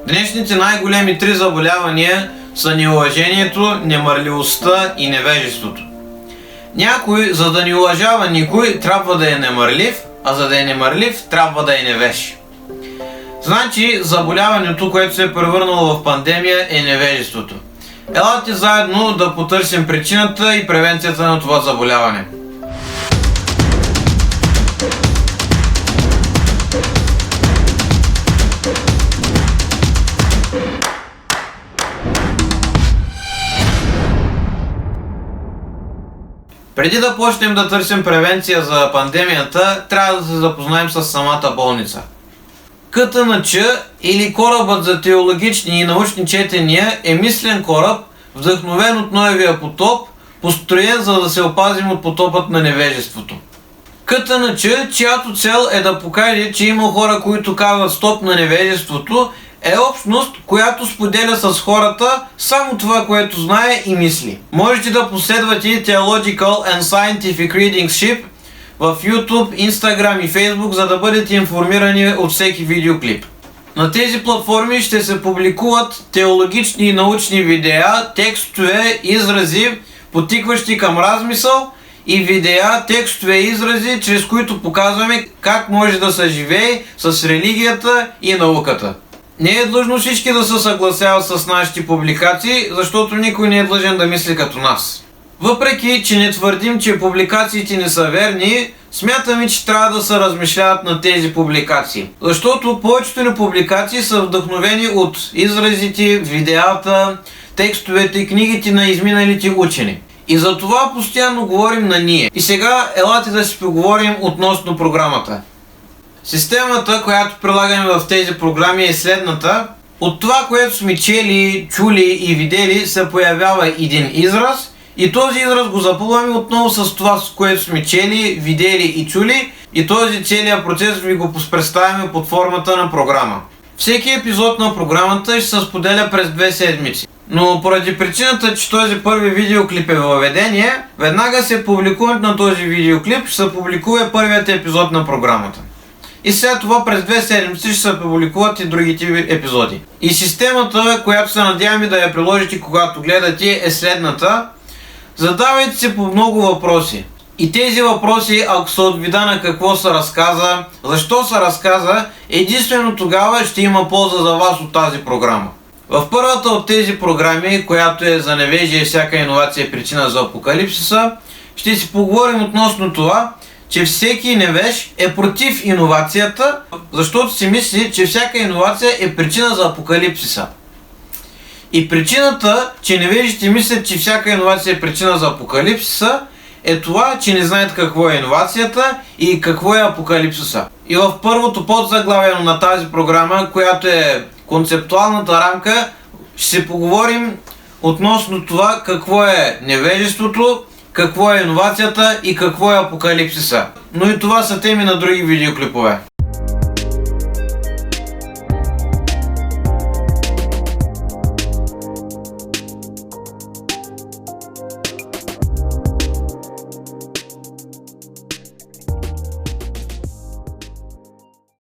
Днешните най-големи три заболявания са неуважението, немарливостта и невежеството. Някой, за да не уважава никой, трябва да е немърлив, а за да е немърлив, трябва да е невеж. Значи, заболяването, което се е превърнало в пандемия, е невежеството. Елате заедно да потърсим причината и превенцията на това заболяване. Преди да почнем да търсим превенция за пандемията, трябва да се запознаем с самата болница. КТНЧ, или корабът за теологични и научни четения, е мислен кораб, вдъхновен от Ноевия потоп, построен за да се опазим от потопът на невежеството. КТНЧ, чиято цел е да покаже, че има хора, които казват стоп на невежеството, е общност, която споделя с хората само това, което знае и мисли. Можете да последвате Theological and Scientific Reading Ship в YouTube, Instagram и Facebook, за да бъдете информирани от всеки видеоклип. На тези платформи ще се публикуват теологични и научни видеа, текстове, изрази, потикващи към размисъл, и видеа, текстове и изрази, чрез които показваме как може да се живее с религията и науката. Не е длъжно всички да се съгласяват с нашите публикации, защото никой не е длъжен да мисли като нас. Въпреки, че не твърдим, че публикациите не са верни, смятаме, че трябва да се размишляват на тези публикации. Защото повечето ни публикации са вдъхновени от изразите, видеята, текстовете и книгите на изминалите учени. И за това постоянно говорим на ние. И сега елате да си поговорим относно програмата. Системата, която прилагаме в тези програми, е следната. От това, което сме чели, чули и видели, се появява един израз и този израз го запълваме отново с това, с което сме чели, видели и чули, и този целият процес ви го представяме под формата на програма. Всеки епизод на програмата ще се споделя през 2 седмици. Но поради причината, че този първи видеоклип е въведение, веднага се публикуването на този видеоклип ще се публикува първият епизод на програмата. И след това през 2 седмици ще се публикуват и другите епизоди. И системата, която се надяваме да я приложите когато гледате, е следната. Задавайте се по много въпроси. И тези въпроси, ако са от вида на какво се разказа, защо се разказа, единствено тогава ще има полза за вас от тази програма. В първата от тези програми, която е за невежие и всяка иновация е причина за апокалипсиса, ще си поговорим относно това, че всеки невеж е против иновацията, защото си мисли, че всяка иновация е причина за апокалипсиса. И причината, че невежите мислят, че всяка иновация е причина за апокалипсиса, е това, че не знаят какво е иновацията и какво е апокалипсиса. И в първото подзаглавие на тази програма, която е концептуалната рамка, ще се поговорим относно това какво е невежеството, какво е иновацията и какво е апокалипсиса. Но и това са теми на други видеоклипове.